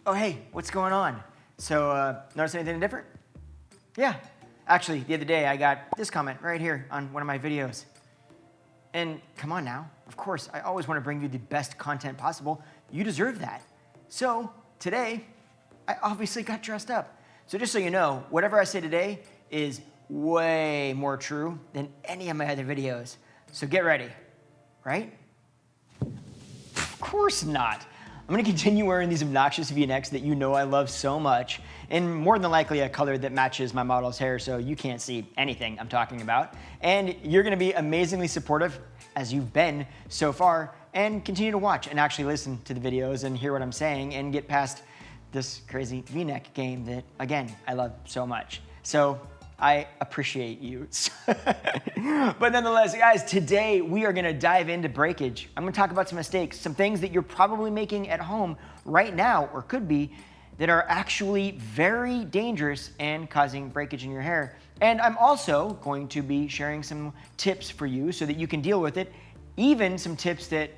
Oh, hey, what's going on? So, notice anything different? Yeah. Actually, the other day I got this comment right here on one of my videos. And come on now, of course, I always want to bring you the best content possible. You deserve that. So, today, I obviously got dressed up. So just so you know, whatever I say today is way more true than any of my other videos. So get ready, right? Of course not. I'm gonna continue wearing these obnoxious V-necks that you know I love so much, and more than likely a color that matches my model's hair so you can't see anything I'm talking about. And you're gonna be amazingly supportive, as you've been so far, and continue to watch and actually listen to the videos and hear what I'm saying and get past this crazy V-neck game that, again, I love so much. So I appreciate you. But nonetheless, guys, today we are gonna dive into breakage. I'm gonna talk about some mistakes, some things that you're probably making at home right now, or could be, that are actually very dangerous and causing breakage in your hair. And I'm also going to be sharing some tips for you so that you can deal with it, even some tips that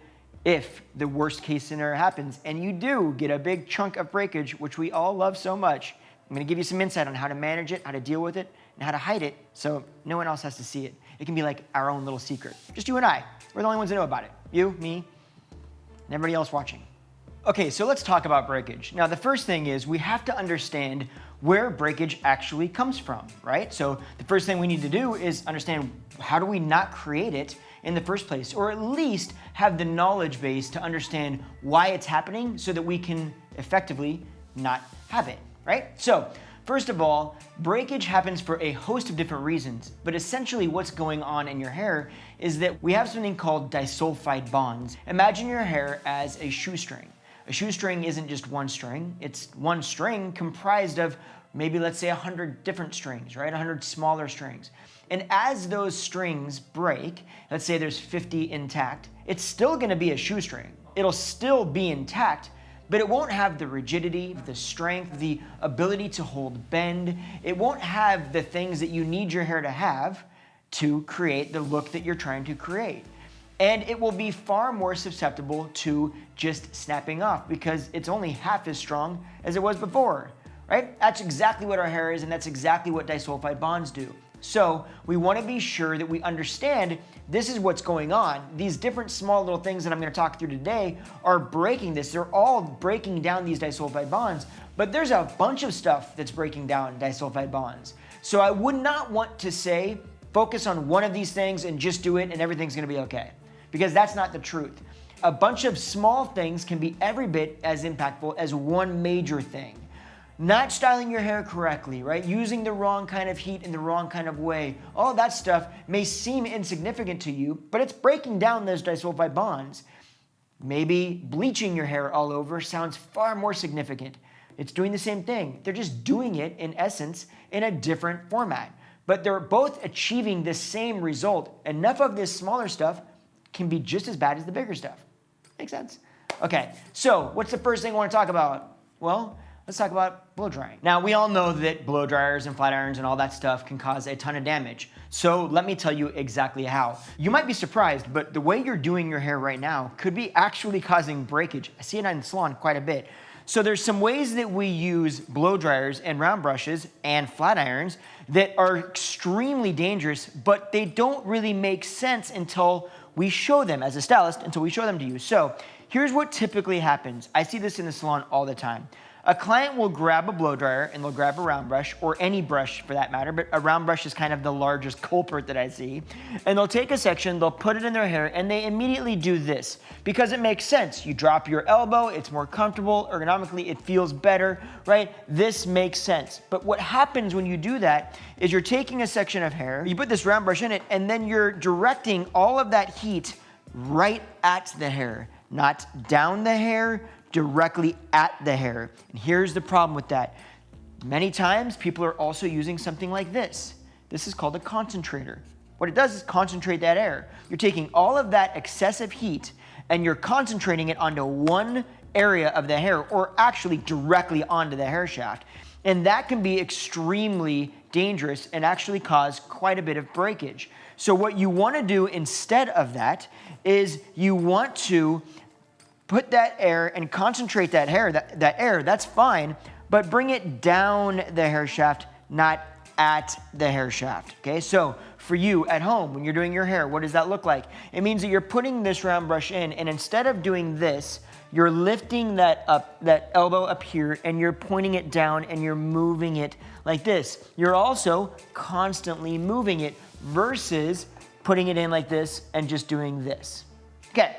if the worst case scenario happens and you do get a big chunk of breakage, which we all love so much, I'm gonna give you some insight on how to manage it, how to deal with it, and how to hide it so no one else has to see it. It can be like our own little secret. Just you and I. We're the only ones that know about it. You, me, and everybody else watching. Okay, so let's talk about breakage. Now, the first thing is we have to understand where breakage actually comes from, right? So the first thing we need to do is understand how do we not create it in the first place, or at least have the knowledge base to understand why it's happening so that we can effectively not have it, right? So first of all, breakage happens for a host of different reasons, but essentially what's going on in your hair is that we have something called disulfide bonds. Imagine your hair as a shoestring. A shoestring isn't just one string, it's one string comprised of maybe, let's say, 100 different strings, right? 100 smaller strings. And as those strings break, let's say there's 50 intact, it's still gonna be a shoestring. It'll still be intact, but it won't have the rigidity, the strength, the ability to hold bend. It won't have the things that you need your hair to have to create the look that you're trying to create. And it will be far more susceptible to just snapping off because it's only half as strong as it was before, right? That's exactly what our hair is, and that's exactly what disulfide bonds do. So we want to be sure that we understand this is what's going on. These different small little things that I'm going to talk through today are breaking this. They're all breaking down these disulfide bonds, but there's a bunch of stuff that's breaking down disulfide bonds. So I would not want to say, focus on one of these things and just do it and everything's going to be okay, because that's not the truth. A bunch of small things can be every bit as impactful as one major thing. Not styling your hair correctly, right? Using the wrong kind of heat in the wrong kind of way. All that stuff may seem insignificant to you, but it's breaking down those disulfide bonds. Maybe bleaching your hair all over sounds far more significant. It's doing the same thing. They're just doing it, in essence, in a different format. But they're both achieving the same result. Enough of this smaller stuff can be just as bad as the bigger stuff. Makes sense? Okay, so what's the first thing I want to talk about? Well, let's talk about blow drying. Now, we all know that blow dryers and flat irons and all that stuff can cause a ton of damage. So let me tell you exactly how. You might be surprised, but the way you're doing your hair right now could be actually causing breakage. I see it in the salon quite a bit. So there's some ways that we use blow dryers and round brushes and flat irons that are extremely dangerous, but they don't really make sense until we show them as a stylist, until we show them to you. So here's what typically happens. I see this in the salon all the time. A client will grab a blow dryer and they'll grab a round brush, or any brush for that matter, but a round brush is kind of the largest culprit that I see. And they'll take a section, they'll put it in their hair, and they immediately do this because it makes sense. You drop your elbow, it's more comfortable, ergonomically it feels better, right? This makes sense. But what happens when you do that is you're taking a section of hair, you put this round brush in it, and then you're directing all of that heat right at the hair, not down the hair, directly at the hair. And here's the problem with that. Many times people are also using something like this. This is called a concentrator. What it does is concentrate that air. You're taking all of that excessive heat and you're concentrating it onto one area of the hair, or actually directly onto the hair shaft. And that can be extremely dangerous and actually cause quite a bit of breakage. So what you want to do instead of that is you want to put that air and concentrate that hair, that air, that's fine, but bring it down the hair shaft, not at the hair shaft, okay? So for you at home, when you're doing your hair, what does that look like? It means that you're putting this round brush in, and instead of doing this, you're lifting that up, that elbow up here, and you're pointing it down and you're moving it like this. You're also constantly moving it versus putting it in like this and just doing this. Okay,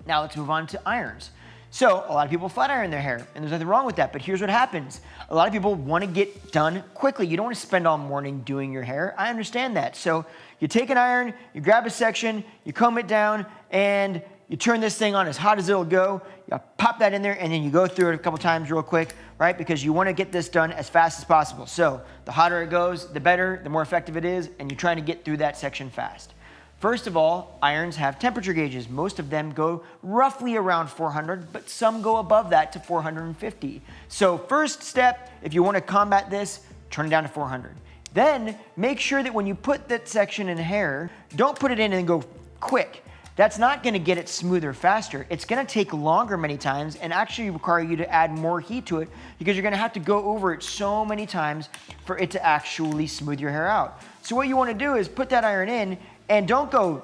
now let's move on to irons. So a lot of people flat iron their hair, and there's nothing wrong with that, but here's what happens. A lot of people want to get done quickly. You don't want to spend all morning doing your hair. I understand that. So you take an iron, you grab a section, you comb it down, and you turn this thing on as hot as it'll go. You pop that in there, and then you go through it a couple times real quick, right? Because you want to get this done as fast as possible. So the hotter it goes, the better, the more effective it is, and you're trying to get through that section fast. First of all, irons have temperature gauges. Most of them go roughly around 400, but some go above that to 450. So first step, if you want to combat this, turn it down to 400. Then make sure that when you put that section in hair, don't put it in and go quick. That's not going to get it smoother faster. It's going to take longer many times and actually require you to add more heat to it because you're going to have to go over it so many times for it to actually smooth your hair out. So what you want to do is put that iron in, and don't go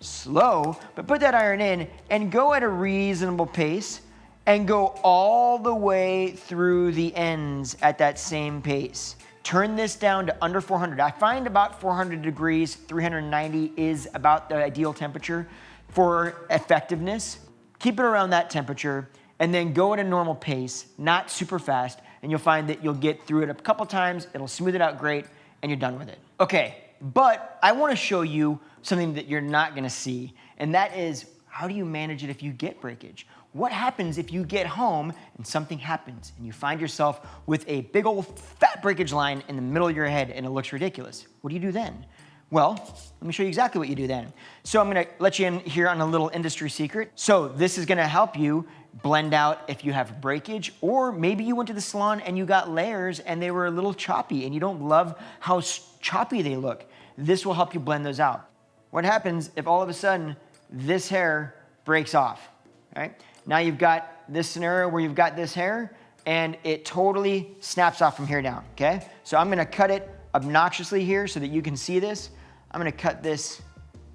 slow, but put that iron in and go at a reasonable pace and go all the way through the ends at that same pace. Turn this down to under 400. I find about 400 degrees, 390 is about the ideal temperature for effectiveness. Keep it around that temperature and then go at a normal pace, not super fast, and you'll find that you'll get through it a couple times, it'll smooth it out great, and you're done with it. Okay, but I want to show you something that you're not going to see, and that is how do you manage it if you get breakage? What happens if you get home and something happens and you find yourself with a big old fat breakage line in the middle of your head and it looks ridiculous? What do you do then? Well, let me show you exactly what you do then. So I'm going to let you in here on a little industry secret. So this is going to help you blend out if you have breakage, or maybe you went to the salon and you got layers and they were a little choppy and you don't love how choppy they look. This will help you blend those out. What happens if all of a sudden this hair breaks off, right? Now you've got this scenario where you've got this hair and it totally snaps off from here down, okay? So I'm gonna cut it obnoxiously here so that you can see this. I'm gonna cut this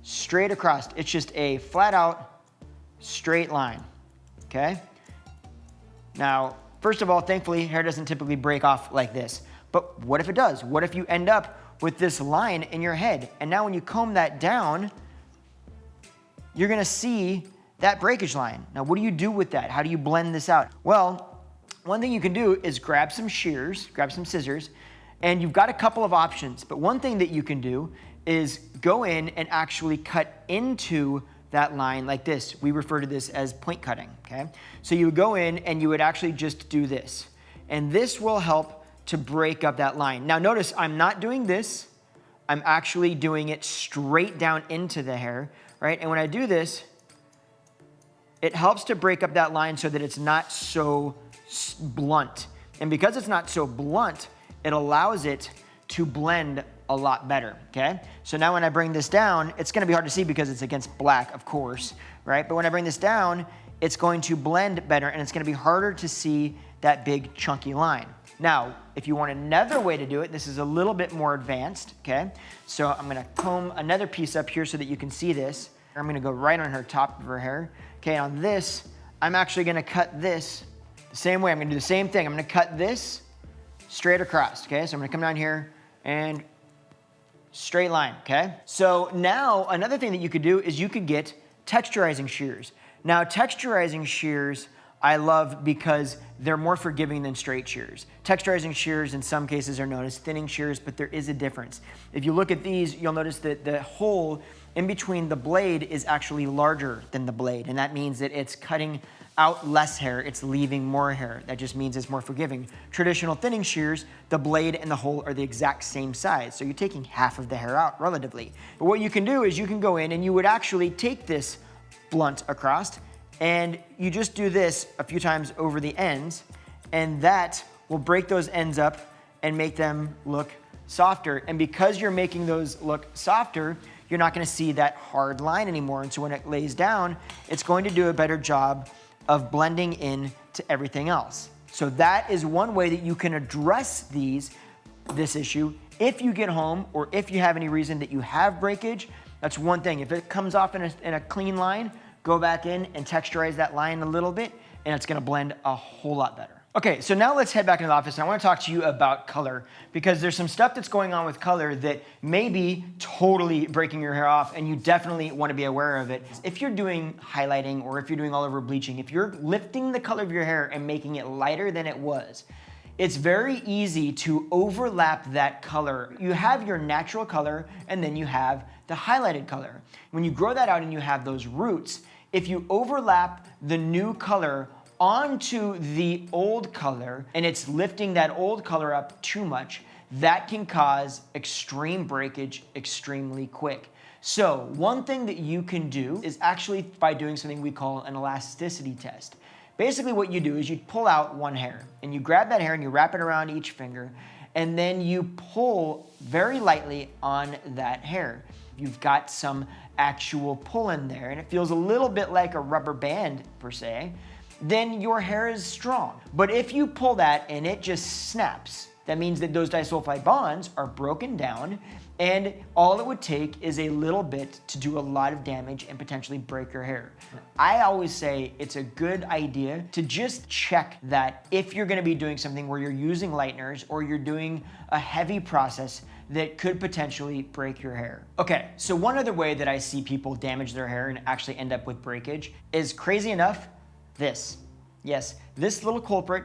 straight across. It's just a flat out straight line, okay? Now, first of all, thankfully, hair doesn't typically break off like this. But what if it does? What if you end up with this line in your head? And now when you comb that down, you're gonna see that breakage line. Now, what do you do with that? How do you blend this out? Well, one thing you can do is grab some shears, grab some scissors, and you've got a couple of options. But one thing that you can do is go in and actually cut into that line like this. We refer to this as point cutting, okay? So you would go in and you would actually just do this. And this will help to break up that line. Now notice I'm not doing this. I'm actually doing it straight down into the hair, right? And when I do this, it helps to break up that line so that it's not so blunt. And because it's not so blunt, it allows it to blend a lot better, okay? So now when I bring this down, it's gonna be hard to see because it's against black, of course, right? But when I bring this down, it's going to blend better and it's gonna be harder to see that big chunky line. Now, if you want another way to do it, this is a little bit more advanced, okay? So I'm gonna comb another piece up here so that you can see this. I'm gonna go right on her top of her hair. Okay, on this, I'm actually gonna cut this the same way. I'm gonna do the same thing. I'm gonna cut this straight across, okay? So I'm gonna come down here and straight line, okay? So now another thing that you could do is you could get texturizing shears. Now texturizing shears I love because they're more forgiving than straight shears. Texturizing shears in some cases are known as thinning shears, but there is a difference. If you look at these, you'll notice that the hole in between the blade is actually larger than the blade, and that means that it's cutting out less hair, it's leaving more hair. That just means it's more forgiving. Traditional thinning shears, the blade and the hole are the exact same size, so you're taking half of the hair out relatively. But what you can do is you can go in and you would actually take this blunt across and you just do this a few times over the ends, and that will break those ends up and make them look softer. And because you're making those look softer, you're not gonna see that hard line anymore. And so when it lays down, it's going to do a better job of blending in to everything else. So that is one way that you can address this issue. If you get home or if you have any reason that you have breakage, that's one thing. If it comes off in a clean line, go back in and texturize that line a little bit, and it's gonna blend a whole lot better. Okay, so now let's head back into the office, and I wanna talk to you about color, because there's some stuff that's going on with color that may be totally breaking your hair off, and you definitely wanna be aware of it. If you're doing highlighting or if you're doing all over bleaching, if you're lifting the color of your hair and making it lighter than it was, it's very easy to overlap that color. You have your natural color, and then you have the highlighted color. When you grow that out and you have those roots, if you overlap the new color onto the old color and it's lifting that old color up too much, that can cause extreme breakage extremely quick. So one thing that you can do is actually by doing something we call an elasticity test. Basically what you do is you pull out one hair and you grab that hair and you wrap it around each finger, and then you pull very lightly on that hair. You've got some actual pull in there and it feels a little bit like a rubber band per se, then your hair is strong. But if you pull that and it just snaps, that means that those disulfide bonds are broken down, and all it would take is a little bit to do a lot of damage and potentially break your hair. I always say it's a good idea to just check that if you're gonna be doing something where you're using lighteners or you're doing a heavy process that could potentially break your hair. Okay, so one other way that I see people damage their hair and actually end up with breakage is, crazy enough, this. Yes, this little culprit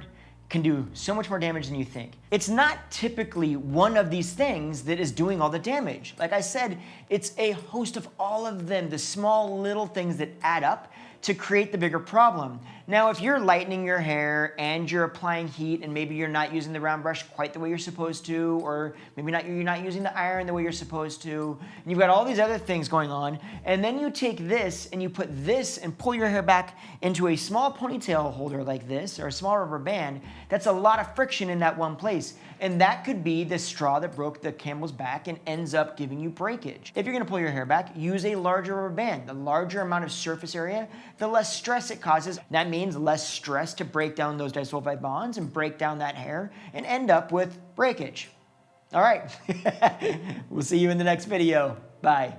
can do so much more damage than you think. It's not typically one of these things that is doing all the damage. Like I said, it's a host of all of them, the small little things that add up to create the bigger problem. Now, if you're lightening your hair and you're applying heat and maybe you're not using the round brush quite the way you're supposed to, or maybe you're not using the iron the way you're supposed to, and you've got all these other things going on, and then you take this and you put this and pull your hair back into a small ponytail holder like this, or a small rubber band, that's a lot of friction in that one place. And that could be the straw that broke the camel's back and ends up giving you breakage. If you're gonna pull your hair back, use a larger rubber band. The larger amount of surface area, the less stress it causes. That means less stress to break down those disulfide bonds and break down that hair and end up with breakage. All right, we'll see you in the next video. Bye.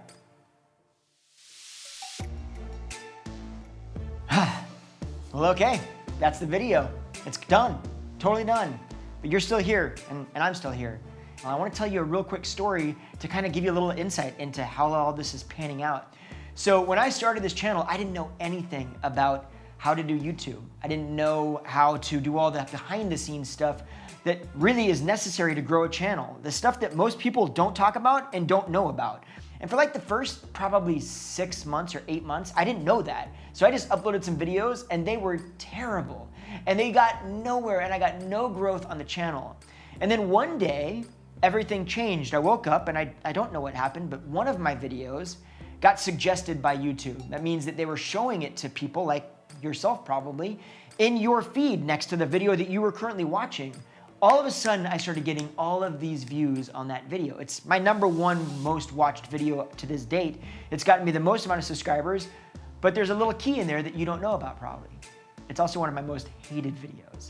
Well, okay, that's the video. It's done, totally done. But you're still here, and I'm still here. I want to tell you a real quick story to kind of give you a little insight into how all this is panning out. So when I started this channel, I didn't know anything about how to do YouTube. I didn't know how to do all that behind the scenes stuff that really is necessary to grow a channel. The stuff that most people don't talk about and don't know about. And for like the first probably 6 months or 8 months, I didn't know that. So I just uploaded some videos and they were terrible. And they got nowhere and I got no growth on the channel. And then one day, everything changed. I woke up and I don't know what happened, but one of my videos got suggested by YouTube. That means that they were showing it to people like yourself probably in your feed next to the video that you were currently watching. All of a sudden, I started getting all of these views on that video. It's my #1 most watched video up to this date. It's gotten me the most amount of subscribers, but there's a little key in there that you don't know about probably. It's also one of my most hated videos.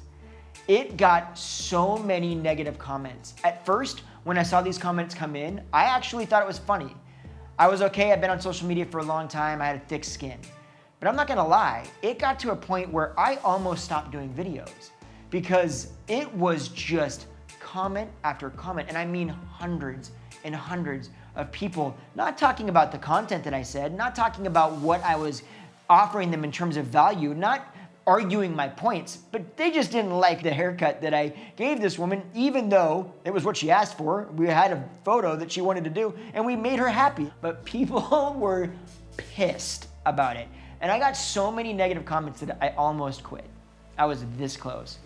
It got so many negative comments. At first, when I saw these comments come in, I actually thought it was funny. I was okay, I've been on social media for a long time, I had a thick skin. But I'm not gonna lie, it got to a point where I almost stopped doing videos because it was just comment after comment, and I mean hundreds and hundreds of people not talking about the content that I said, not talking about what I was offering them in terms of value, not arguing my points, but they just didn't like the haircut that I gave this woman, even though it was what she asked for. We had a photo that she wanted to do, and we made her happy. But people were pissed about it. And I got so many negative comments that I almost quit. I was this close.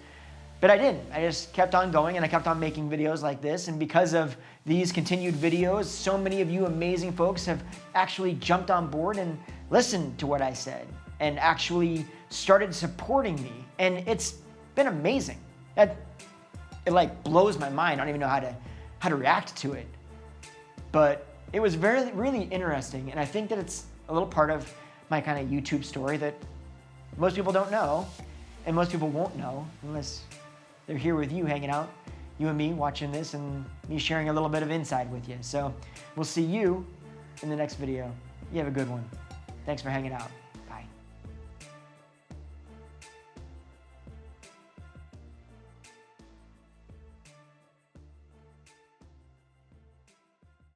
But I didn't. I just kept on going and I kept on making videos like this. And because of these continued videos, so many of you amazing folks have actually jumped on board and listened to what I said and actually started supporting me. And it's been amazing. It like blows my mind. I don't even know how to react to it. But it was really interesting. And I think that it's a little part of my kind of YouTube story that most people don't know, and most people won't know unless they're here with you hanging out, you and me watching this and me sharing a little bit of insight with you. So we'll see you in the next video. You have a good one. Thanks for hanging out.